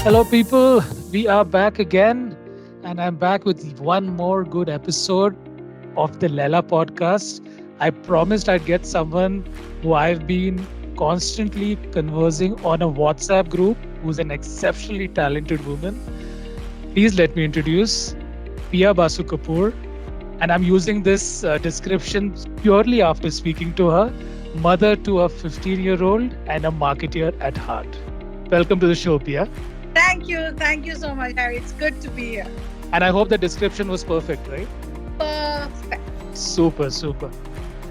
Hello, people. We are back again, and I'm back with one more good episode of the LELA podcast. I promised I'd get someone who I've been constantly conversing on a WhatsApp group who's an exceptionally talented woman. Please let me introduce Piya Basu Kapoor, and I'm using this description purely after speaking to her, mother to a 15-year-old and a marketeer at heart. Welcome to the show, Pia. Thank you. Thank you so much, Harry. It's good to be here. And I hope the description was perfect, right? Perfect. Super, super.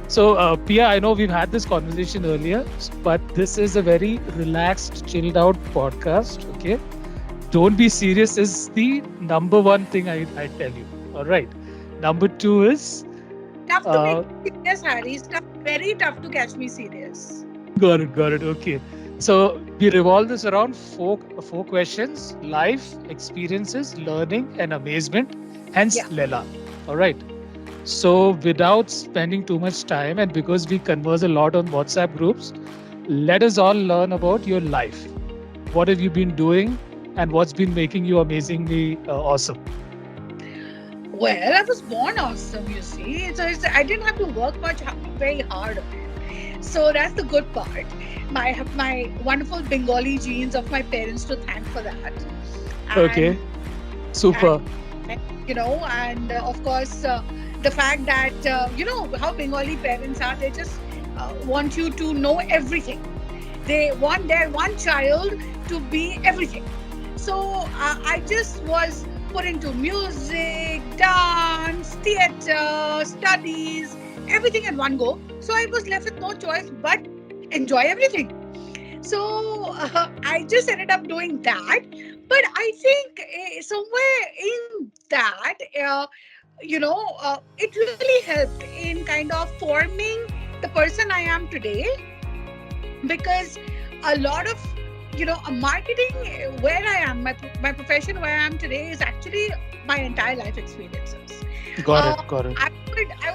So, Pia, I know we've had this conversation earlier, but this is a very relaxed, chilled out podcast. Okay. Don't be serious is the number one thing I tell you. All right. Number two is, Tough to make uh, me serious, Harry. It's tough, very tough to catch me serious. got it, got it. Okay. So, we revolve this around four questions: life, experiences, learning, and amazement, hence Yeah. LELA. All right. So, without spending too much time, and because we converse a lot on WhatsApp groups, let us all learn about your life. What have you been doing, and what's been making you amazingly awesome? Well, I was born awesome, you see. I didn't have to work much, very hard on it. So that's the good part. I have my wonderful Bengali genes of my parents to thank for that. And, Okay, super. and of course, the fact that, how Bengali parents are, they just want you to know everything. They want their one child to be everything. So I just was put into music, dance, theater, studies, everything at one go. So I was left with no choice but enjoy everything. So I just ended up doing that. But I think somewhere in that, it really helped in kind of forming the person I am today, because a lot of marketing where I am, my profession where I am today is actually my entire life experiences. Got it, got it. I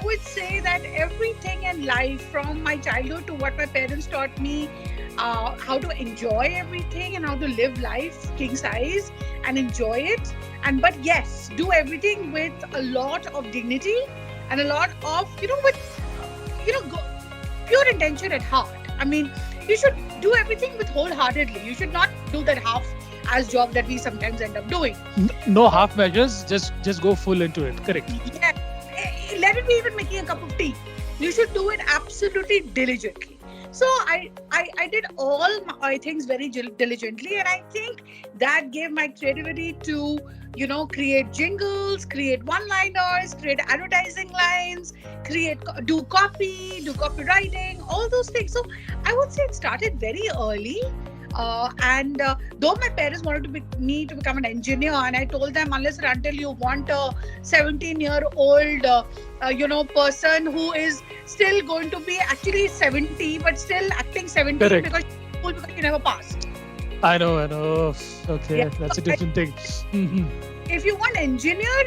would say that everything in life, from my childhood to what my parents taught me, how to enjoy everything and how to live life king size and enjoy it. And but yes, do everything with a lot of dignity and a lot of with go, pure intention at heart. I mean, you should do everything with wholeheartedly. You should not do that half as job that we sometimes end up doing. No half measures. Just go full into it. Correct. Yeah, let it be even making a cup of tea. You should do it absolutely diligently. So I did all my things very diligently, and I think that gave my creativity to create jingles, create one-liners, create advertising lines, do copy, do copywriting, all those things. So I would say it started very early. And though my parents wanted me to become an engineer, and I told them, unless and until you want a 17-year-old person who is still going to be actually 70 but still acting 17 Correct. because you never passed. I know. Okay, Yeah. that's a So different thing. if you want engineer,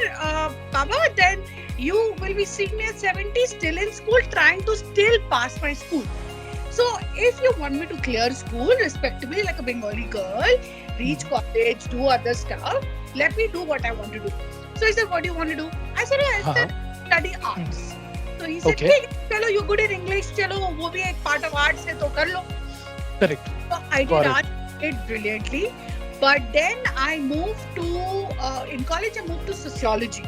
Baba, then you will be seeing me at 70 still in school, trying to still pass my school. So if you want me to clear school respectably like a Bengali girl, reach college, do other stuff, let me do what I want to do. So he said, what do you want to do? I said, I Uh-huh. said, study arts. So he said, Okay, ठीक है, चलो, you're good in English, चलो, वो भी एक part of arts है, तो कर लो. correct. So I did Got it. art, did brilliantly. But then I moved to, in college, I moved to sociology.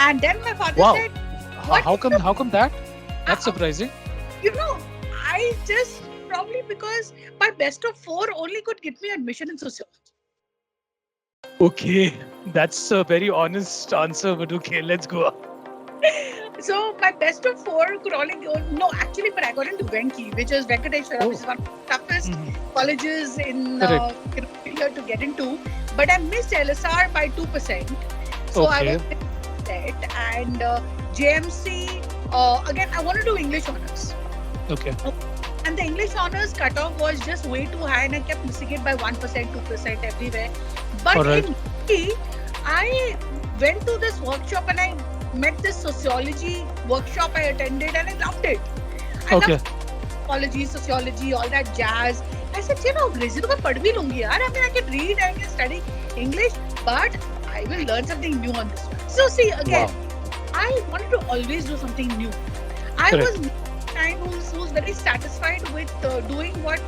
And then my father Wow. said, what? How come that? That's Uh, surprising. you know, I just probably because my best of four only could get me admission in sociology. Okay, that's a very honest answer, but okay, let's go. So my best of four could only go. No, actually, but I got into Venki, which is Venkateshwara, which Oh, is one of the toughest mhm, colleges in correct. here to get into. But I missed LSR by 2%. So I was Okay, set, and JMC. Again, I want to do English honors. okay. And the English honors cutoff was just way too high, and I kept missing it by 1%, 2% everywhere. All But right. in UP, I went to this workshop and I met this sociology workshop I attended, and I loved it. I Okay. loved psychology, sociology, all that jazz. I said, अंग्रेजी तो मैं पढ़ भी लूंगी यार. I mean, I can read, I can study English, but I will learn something new on this one. So see, again, Wow. I wanted to always do something new. I was Correct. the kind who's very satisfied with doing what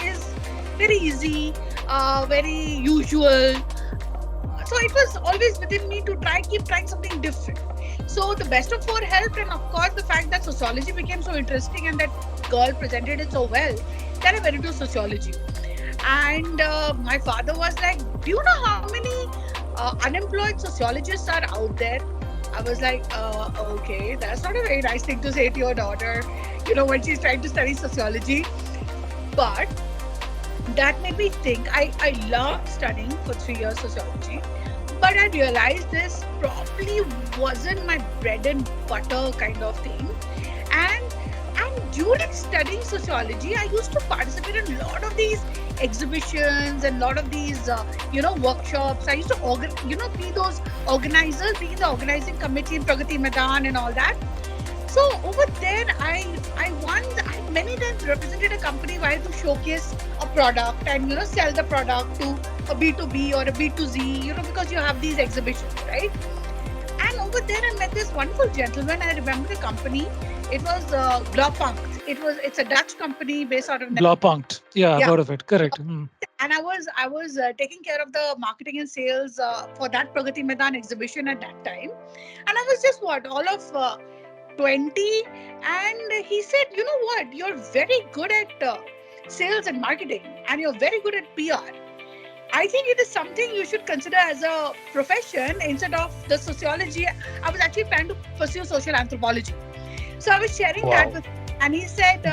is very easy, very usual. So it was always within me to keep trying something different. So the best of four helped, and of course the fact that sociology became so interesting and that girl presented it so well that I went into sociology. And my father was like, "Do you know how many unemployed sociologists are out there?" I was like, "Okay, that's not a very nice thing to say to your daughter, when she's trying to study sociology." But that made me think. I loved studying for 3 years sociology, but I realized this probably wasn't my bread and butter kind of thing. And during studying sociology, I used to participate in a lot of these exhibitions and a lot of these workshops. I used to be those organizers, be in the organizing committee in Pragati Maidan and all that. So over there, I many times represented a company while to showcase a product and sell the product to a B2B or a B2Z, because you have these exhibitions, right? And over there, I met this wonderful gentleman. I remember the company. It was Glaupunkt. It's a Dutch company based out of Blaupunkt. Yeah, I've yeah. heard of it. Correct. Mm. And I was taking care of the marketing and sales for that Pragati Maidan exhibition at that time. And I was just all of 20, and he said, "You know what, you're very good at sales and marketing, and you're very good at PR. I think it is something you should consider as a profession instead of the sociology." I was actually planning to pursue social anthropology, so I was sharing that Wow. with him. And he said,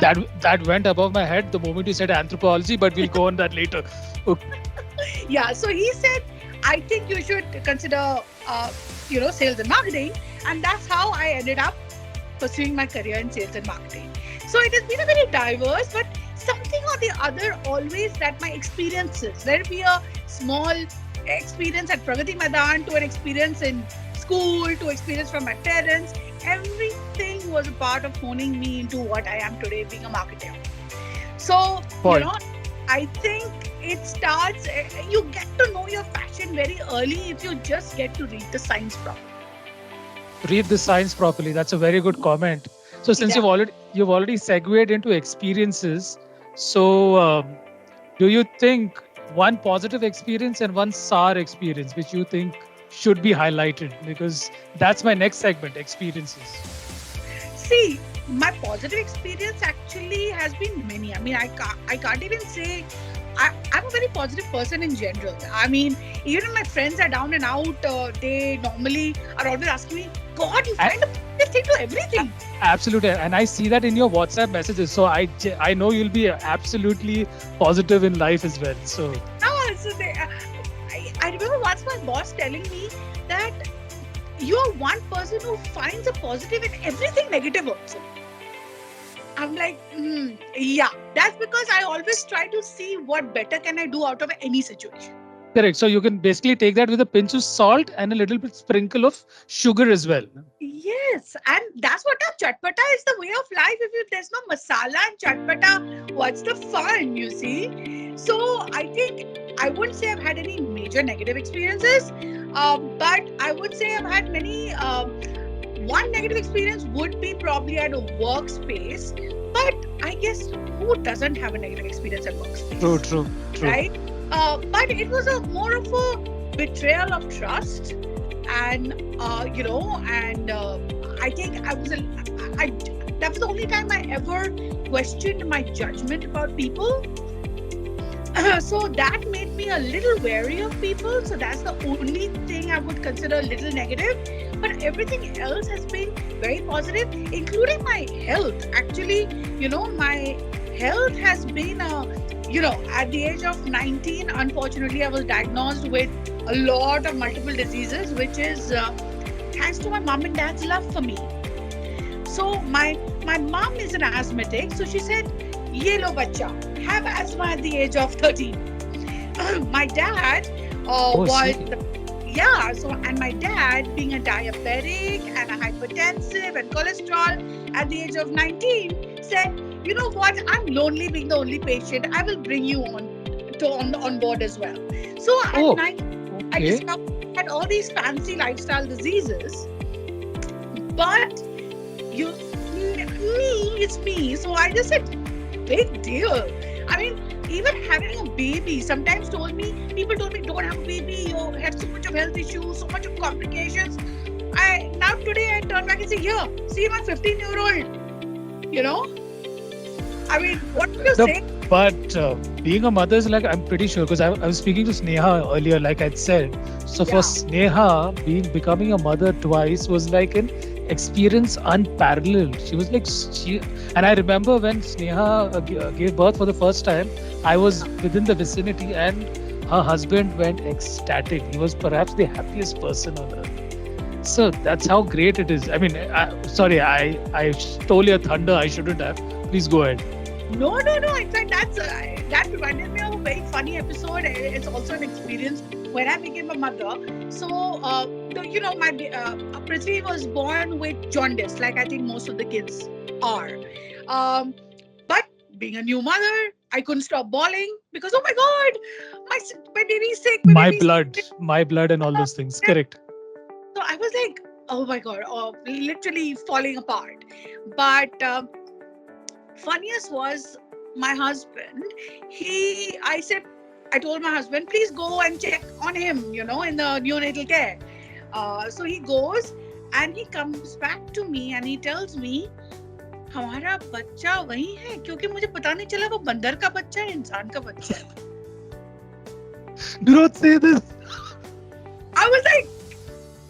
That went above my head the moment you said anthropology, but we'll go on that later. Okay. yeah, so he said, "I think you should consider sales and marketing." And that's how I ended up pursuing my career in sales and marketing. So it has been a very diverse, but something or the other always that my experiences, let it be a small experience at Pragati Maidan to an experience in school to experience from my parents, everything was a part of honing me into what I am today, being a marketer. So, Point. I think it starts, you get to know your passion very early if you just get to read the science properly. Read the science properly. That's a very good comment. So since Yeah. you've already segued into experiences, so do you think one positive experience and one sour experience which you think should be highlighted? Because that's my next segment, experiences. See, my positive experience actually has been many. I mean, I can't even say I'm a very positive person in general. I mean, even if my friends are down and out, they normally are always asking me, "God, you A- find a positive thing to everything." Absolutely, and I see that in your WhatsApp messages. So I know you'll be absolutely positive in life as well. So I remember once my boss telling me that you're one person who finds a positive in everything negative also. I'm like, yeah, that's because I always try to see what better can I do out of any situation. correct. So you can basically take that with a pinch of salt and a little bit sprinkle of sugar as well. Yes, and that's what a chatpata is, the way of life. If there's no masala and chatpata, what's the fun, you see? So I think I wouldn't say I've had any major negative experiences, but I would say I've had many. One negative experience would be probably at a workspace, but I guess who doesn't have a negative experience at True, workspace, true, true. right? But it was a more of a betrayal of trust, and I think I that was the only time I ever questioned my judgment about people. So that made me a little wary of people. So that's the only thing I would consider a little negative. But everything else has been very positive, including my health. Actually, my health has been, at the age of 19, unfortunately, I was diagnosed with a lot of multiple diseases, which is thanks to my mom and dad's love for me. So my mom is an asthmatic, so she said, "Ye lo bacha, have asthma at the age of 13." My dad Oh, was see. yeah. So and my dad, being a diabetic and a hypertensive and cholesterol at the age of 19, said, you know what? I'm lonely being the only patient. I will bring you on board as well. So at Oh, night, I okay. discovered I had all these fancy lifestyle diseases, but you, it's me. So I just said, big deal. I mean, even having a baby, sometimes people told me, don't have a baby. You have so much of health issues, so much of complications. I now today I turn back and say, here, see my 15-year-old. You know, I mean, what do you No, say? but being a mother is like, I'm pretty sure, because I was speaking to Sneha earlier, like I'd said. So for Yeah. Sneha, becoming a mother twice was like an experience unparalleled. She was like, and I remember when Sneha gave birth for the first time, I was within the vicinity, and her husband went ecstatic. He was perhaps the happiest person on earth. So that's how great it is. I mean, sorry, I stole your thunder. I shouldn't have. Please go ahead. No, no, no. In fact, that reminded me of a very funny episode. It's also an experience when I became a mother. So, my Prithvi was born with jaundice, like I think most of the kids are. Um, but being a new mother, I couldn't stop bawling because oh my god, my baby's sick, my baby's sick. My blood, and all those things. Correct. So I was like, oh my god, literally falling apart. But funniest was my husband. I told my husband, please go and check on him, in the neonatal care. So he goes and he comes back to me and he tells me, हमारा बच्चा वही है क्योंकि मुझे पता नहीं चला वो बंदर का बच्चा है इंसान का बच्चा है. Do not say this. I was like,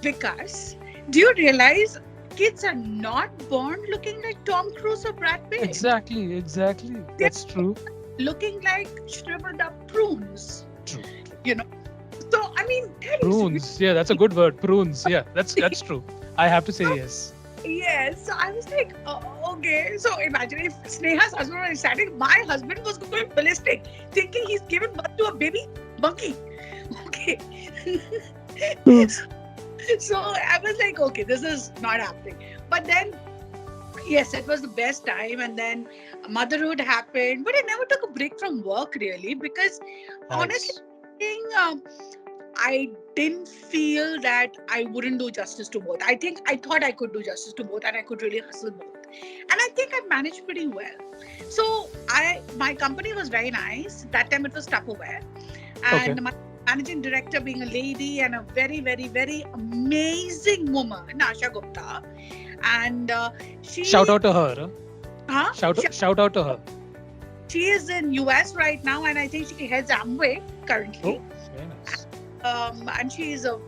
Vikas, do you realize kids are not born looking like Tom Cruise or Brad Pitt? Exactly. They're That's true. looking like shriveled up prunes. True. You know. So I mean, that is Prunes. Yeah, that's a good word. Prunes. Yeah, that's true. I have to say yes. yes. So I was like, okay. So imagine if Sneha's husband was ecstatic, my husband was going ballistic, thinking he's given birth to a baby monkey. Okay. So I was like, okay, this is not happening. But then, yes, it was the best time. And then motherhood happened. But I never took a break from work really because honestly, Nice. I didn't feel that I wouldn't do justice to both. I thought I could do justice to both and I could really hustle both. And I think I managed pretty well. So my company was very nice. That time it was Tupperware. Okay. And my managing director being a lady and a very, very, very amazing woman, Asha Gupta. And Shout out to her. huh? Shout out to her. She is in US right now and I think she heads Amway currently. Oh, very nice. And she's an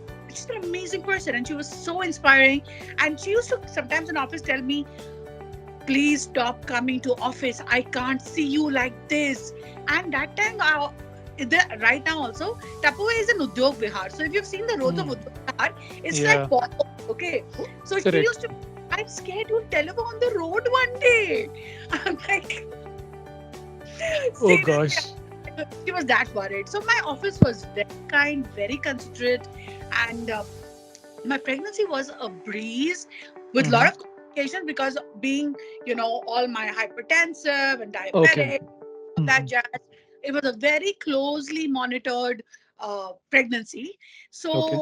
amazing person and she was so inspiring. And she used to sometimes in office tell me, please stop coming to office. I can't see you like this. And that time, right now also, Tupperware is in Udyog Vihar. So if you've seen the roads of Udyog Vihar, it's Yeah. like okay. So she Correct. used to. I'm scared you'll tell her on the road one day. I'm like, Oh seriously, gosh. she was that worried. So my office was very kind, very considerate, and my pregnancy was a breeze with a lot Mm-hmm. of complications because being, all my hypertensive and Okay. diabetic, that Mm-hmm. jazz. It was a very closely monitored pregnancy. Okay.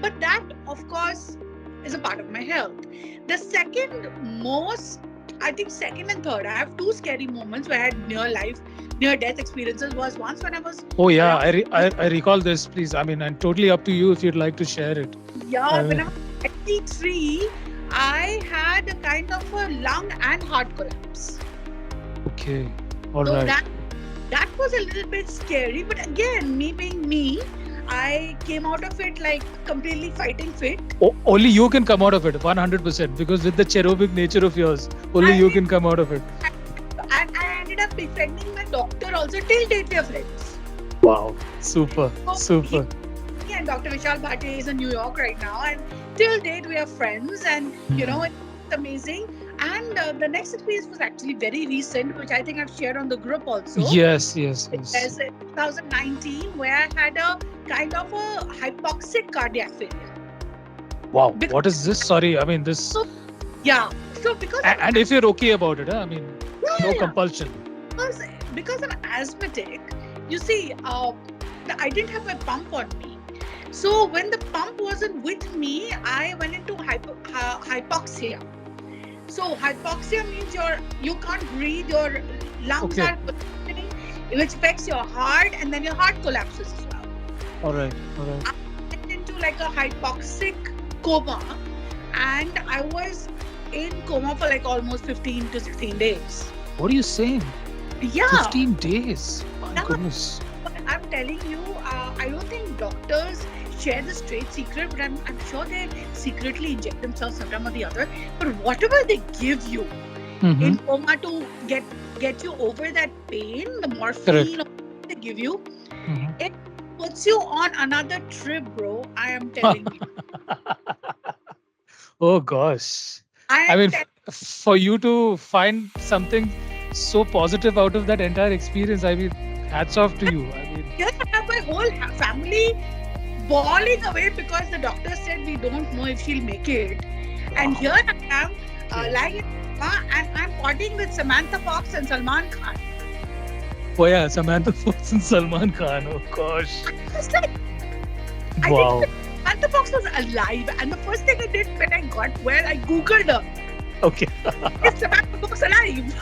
But that of course is a part of my health. The second most, I think second and third, I have two scary moments where I had near death experiences. Was once when I was Oh yeah, around, I recall this. Please, I mean, and totally up to you if you'd like to share it. yeah, I when I mean, was 23, I had a kind of a lung and heart collapse. okay, all So right. that was a little bit scary. But again, me being me, I came out of it like completely fighting fit. Only you can come out of it, 100%. Because with the cherubic nature of yours, only I you mean, can come out of it. and I ended up befriending my doctor also. Till date, we are friends. Wow, super, So super. he and Dr. Vishal Bhate is in New York right now, and till date we are friends. And Mhm. it's amazing. And the next experience was actually very recent, which I think I've shared on the group also. Yes. There's in 2019 where I had a kind of a hypoxic cardiac failure. Wow, Because, what is this? Sorry, I mean this. so, yeah. So because of And if you're okay about it, huh? I mean, No Yeah, compulsion. because I'm asthmatic, you see, I didn't have my pump on me. So when the pump wasn't with me, I went into hypoxia. So hypoxia means you can't breathe, your lungs Okay. are collapsing, which affects your heart, and then your heart collapses as well. All right. All right. I went into like a hypoxic coma, and I was in coma for like almost 15 to 16 days. What are you saying? Yeah, 15 days. My yeah. goodness. But I'm telling you, I don't think doctors share the straight secret, but I'm sure they secretly inject themselves sometime or the other. But whatever they give you Mm-hmm. in coma to get you over that pain, the Correct. morphine they give you, Mm-hmm. it puts you on another trip, bro. I am telling you. Oh gosh. I I am mean, telling. for you to find something so positive out of that entire experience, I mean, hats off to you. I mean, Here I have my whole family bawling away because the doctor said we don't know if she'll make it. And wow. here I am Okay. lying in coma and I'm partying with Samantha Fox and Salman Khan. Oh yeah, Samantha Fox and Salman Khan. Oh gosh. It's like, I didn't Wow. even Samantha Fox was alive. And the first thing I did when I got well, I Googled her. Okay. Is Samantha Fox alive?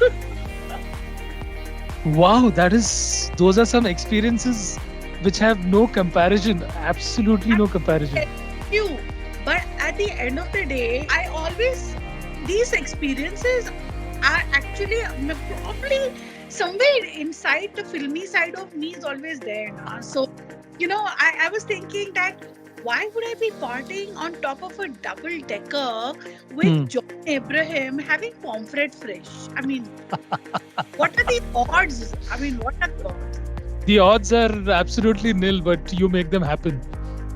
Wow, those are some experiences which have no comparison. Absolutely I'm no comparison. telling you. But at the end of the day, these experiences are actually probably somewhere inside the filmy side of me is always there. Now. So, I was thinking that why would I be partying on top of a double decker with Hmm. John Abraham having pomfret fresh? I mean, what are the odds? I mean, what are the odds? The odds are absolutely nil, but you make them happen.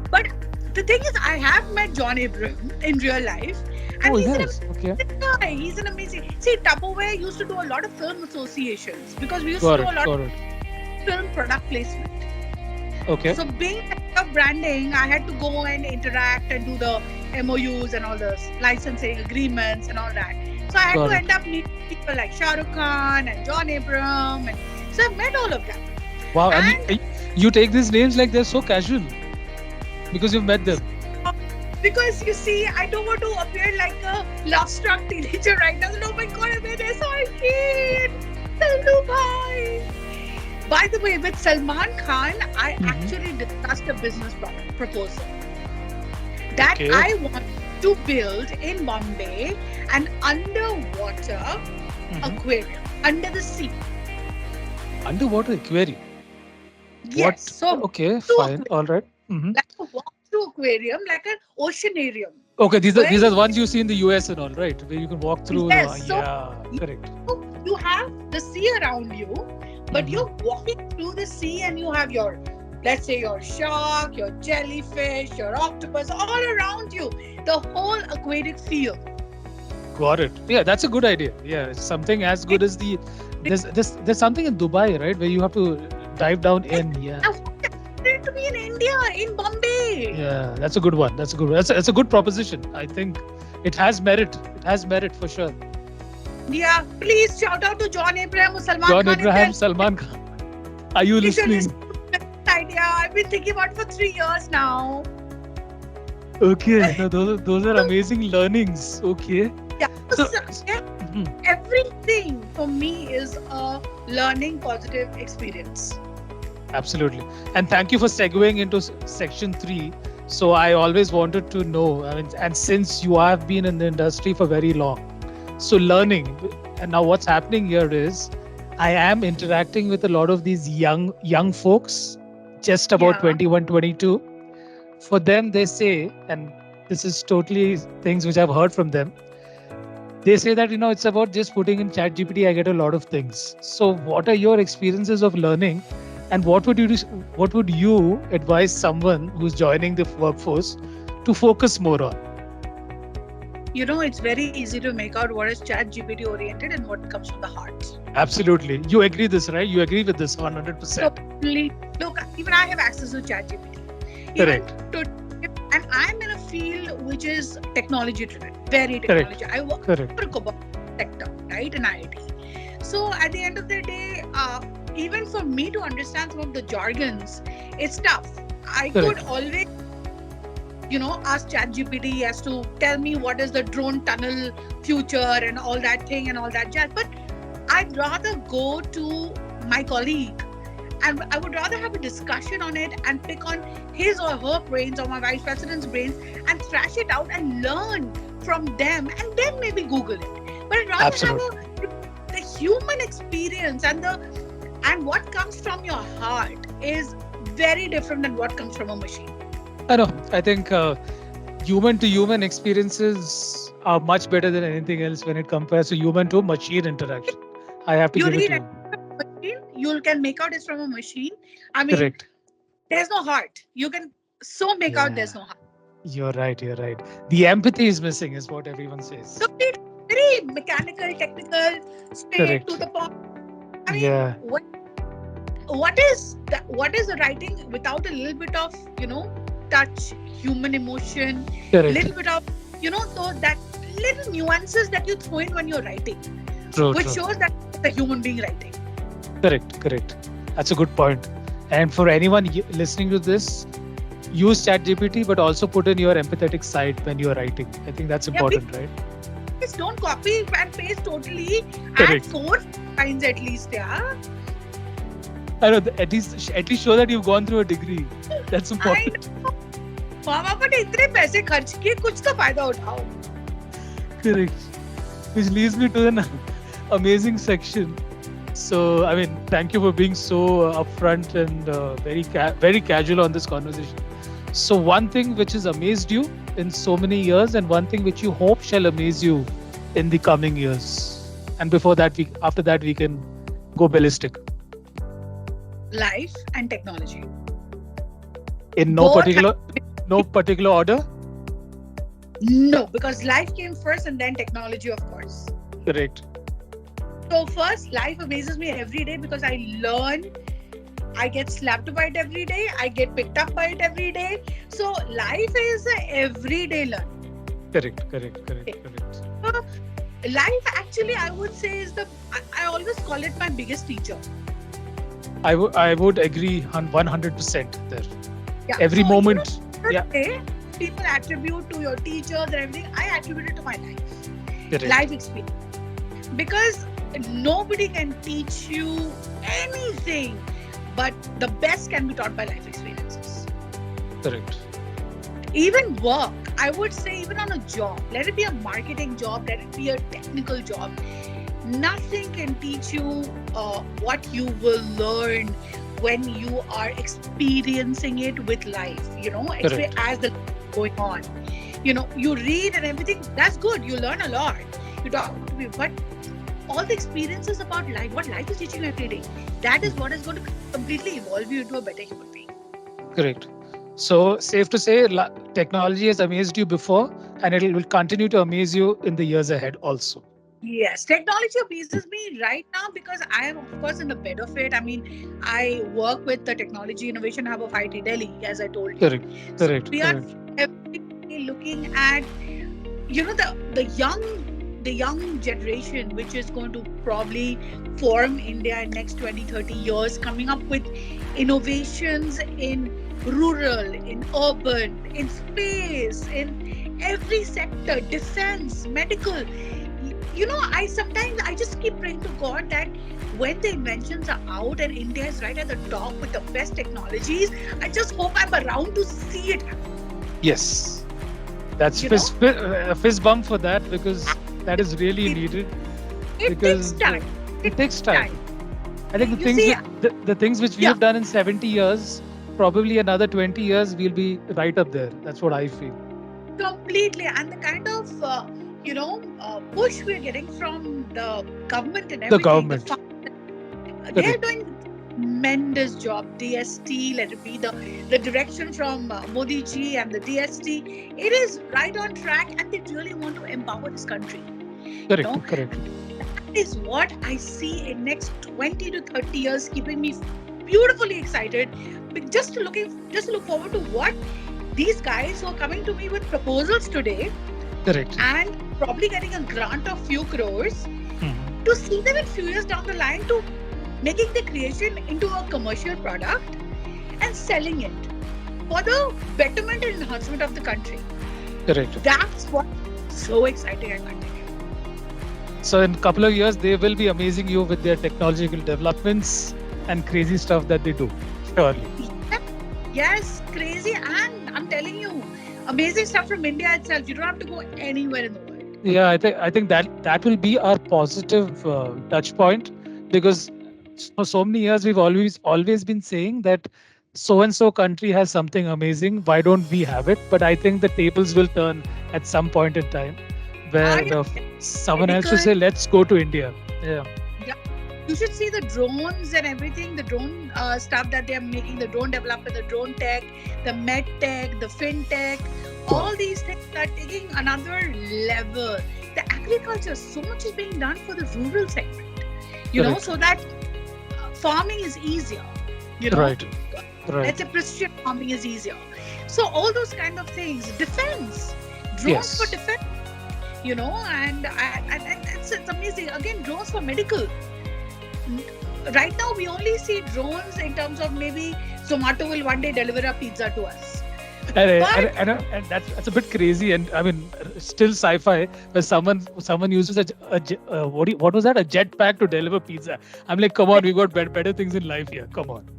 But the thing is, I have met John Abraham in real life, and Oh he's an yes. Okay. amazing guy. He's an amazing. See, Tupperware used to do a lot of film associations because we used to Got do a it. lot Got it. of film product placement. Okay. So, being head of branding, I had to go and interact and do the MOUs and all the licensing agreements and all that. So, I had to Got it. end up meeting people like Shah Rukh Khan and John Abraham, and so I met all of them. Wow. And And you take these names like they're so casual because you've met them. because you see, I don't want to appear like a love-struck teenager right now. Oh my god, I'm in SRK. Sallu bhai. By the way, with Salman Khan, I Hmm. actually discussed a business proposal that Okay. I want to build in Bombay an underwater Hmm. aquarium under the sea. Underwater aquarium. Yes, What? so Okay. to Fine. aquarium, All right. Mm-hmm. like a walk-through aquarium, like an oceanarium, Okay. These are where these are ones you see in the US and all, right? Where you can walk through the. yes, so Yeah. Correct. you have the sea around you, but Mm-hmm. you're walking through the sea and you have your, let's say, your shark, your jellyfish, your octopus all around you. The whole aquatic field. Got it. Yeah, that's a good idea. Yeah, it's something as good as the there's something in Dubai, right, where you have to dive down in. Yeah, I wanted it to be in India, in Bombay. yeah, that's a good one. That's a good one. That's a good proposition. I think it has merit. It has merit for sure. Yeah, please shout out to John Abraham or Salman John Khan if they're Abraham, Salman Khan, are you if you're listening? listening to this idea. I've been thinking about it for 3 years now. Okay, no, those are So, amazing learnings. Okay, yeah, so yeah, mhm, everything for me is a learning positive experience. absolutely. And thank you for segueing into section 3. So I always wanted to know. I mean, and since you have been in the industry for very long, so learning, and now what's happening here is I am interacting with a lot of these young folks, just about Yeah. 21, 22. For them, they say, and this is totally things which I've heard from them. They say that it's about just putting in chat gpt, I get a lot of things. So what are your experiences of learning, and what would you advise someone who's joining the workforce to focus more on? It's very easy to make out what is chat GPT oriented and what comes from the heart. Absolutely, you agree this, right? You agree with this 100%? Totally. Look, even I have access to chat GPT. Even Correct. to, and I'm in a field which is technology driven, very Correct. technology. I work Correct. for a Kapoor sector, right, in IIT. So at the end of the day, even for me to understand some of the jargons, it's tough. I could Correct. always, ask ChatGPT as to tell me what is the drone tunnel future and all that thing and all that jazz. But I'd rather go to my colleague and I would rather have a discussion on it and pick on his or her brains or my vice president's brains and thrash it out and learn from them and then maybe Google it. But I'd rather have Absolutely. the human experience and what comes from your heart is very different than what comes from a machine. I know. I think human to human experiences are much better than anything else when it compares to human to machine interaction. I have to You give it read to it you. from a machine, you can make out it's from a machine. I mean, Correct. there's no heart. You can so make out there's Yeah. no heart. You're right. You're right. The empathy is missing, is what everyone says. Complete, very mechanical, technical, straight to Correct. the point. I mean, Yeah. what is the writing without a little bit of touch, human emotion, Correct. little bit of so that little nuances that you throw in when you're writing, True. which True. shows that the human being writing. Correct. Correct. That's a good point. And for anyone listening to this, use ChatGPT, but also put in your empathetic side when you're writing. I think that's Yeah, important, right? please don't copy and paste totally. Add Correct. 4 lines at least, yeah. I know. At least show that you've gone through a degree. That's I important. know. माँ बाप ने इतने पैसे खर्च किए, कुछ तो फायदा उठाओ. Correct. Which leads me to an amazing section. So, I mean, thank you for being so upfront and very casual on this conversation. So, one thing which has amazed you in so many years, and one thing which you hope shall amaze you in the coming years. And after that, we can go ballistic. Life and technology. In Both no particular order. no, because life came first and then technology, of course. Correct. So first, life amazes me every day because I learn. I get slapped by it every day. I get picked up by it every day. So life is a everyday learning. Correct. Uh, Life actually, I would say, is I always call it my biggest teacher. I would agree on 100% there. Yeah. Every So, moment. Yeah. say people attribute to your teachers and everything. I attribute it to my life, Correct. life experience. Because nobody can teach you anything, but the best can be taught by life experiences. Correct. Even work, I would say, even on a job, let it be a marketing job, let it be a technical job, nothing can teach you what you will learn when you are experiencing it with life, Correct. as the going on. You read and everything, that's good, you learn a lot, you talk to people, but all the experiences about life, what life is teaching you every day, that is what is going to completely evolve you into a better human being. Correct. So, safe to say, technology has amazed you before, and it will continue to amaze you in the years ahead also. Yes, technology amazes me right now because I am, of course, in the bed of it. I mean, I work with the Technology Innovation Hub of IT Delhi, as I told you. Correct. So Correct. we are Correct. every day looking at, the young generation, which is going to probably form India in next 20, 30 years, coming up with innovations in rural, in urban, in space, in every sector, defense, medical. I just keep praying to God that when the inventions are out and India is right at the top with the best technologies, I just hope I'm around to see it happen. Yes. That's You know, a fist bump for that, because that is really it, needed. it takes Because time. it It takes takes time. time. I think You see, the things which we yeah, have done in 70 years, probably another 20 years, we'll be right up there. That's what I feel. completely. And the kind of, push we're getting from the government and The everything, government. they are Correct. doing tremendous job. DST, let it be the direction from Modi ji and the DST. It is right on track, and they really want to empower this country. You Correct. know, Correct. that is what I see in next 20 to 30 years, keeping me beautifully excited. But just to look forward to what these guys who are coming to me with proposals today Correct. and probably getting a grant of few crores. Mhm. to see them in few years down the line to making the creation into a commercial product and selling it for the betterment and enhancement of the country. Correct. That's what so exciting I can't tell you. So in a couple of years, they will be amazing you with their technological developments and crazy stuff that they do. Surely. Yeah. Yes, crazy, and I'm telling you, amazing stuff from India itself. You don't have to go anywhere in the world. Yeah, I think that will be our positive touch point, because for so many years we've always been saying that so and so country has something amazing. Why don't we have it? But I think the tables will turn at some point in time, I where am someone else will medical. say, "Let's go to India." Yeah, Yeah, you should see the drones and everything, the drone stuff that they are making, the drone development, the drone tech, the med tech, the fintech. wow, All these things are taking another level. The agriculture, so much is being done for the rural segment, correct, so that farming is easier. You know, right, let's right, say precision farming is easier. So all those kind of things, defense, drones for yes. defense, and it's amazing. Again, drones for medical. Right now, we only see drones in terms of maybe Zomato will one day deliver a pizza to us. But And that's a bit crazy, and I mean, still sci-fi. Where someone uses what was that, a jetpack to deliver pizza? I'm like, come on, we got better things in life here. Come on.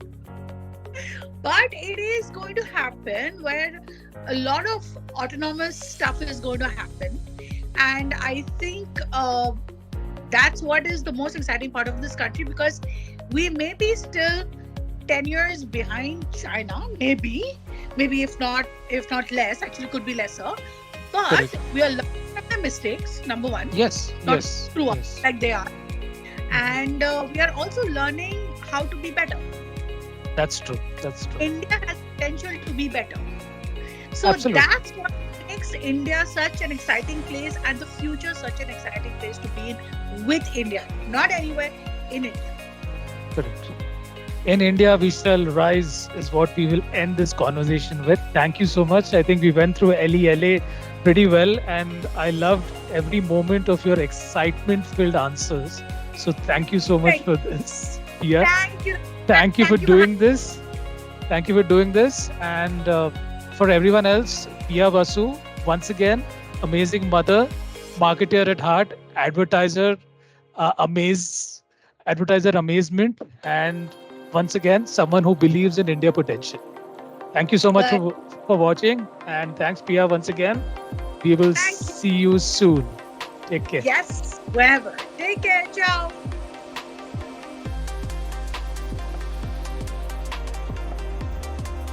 but it is going to happen where a lot of autonomous stuff is going to happen, and I think that's what is the most exciting part of this country, because we may be still 10 years behind China, maybe if not less, actually could be lesser, but Correct. we are learning from their mistakes, number one, Yes, not yes, through us yes. like they are, Mhm. and we are also learning how to be better. That's true. That's true. India has potential to be better. So Absolutely. that's what makes India such an exciting place and the future such an exciting place to be in with India. Not anywhere, in India. Correct. In India, we shall rise, is what we will end this conversation with. Thank you so much. I think we went through LELA pretty well, and I loved every moment of your excitement filled answers. So, thank you so much Thank, for this, Pia. thank you. Thank you for Thank you for having doing this. Thank you for doing this. And for everyone else, Piya Basu, once again, amazing mother, marketer at heart, amaze, advertiser amazement, and once again, someone who believes in India potential. Thank you so much good. for watching. And thanks, Piya, once again. We will Thank you. see you soon. Take care. Yes, wherever. Take care. Ciao.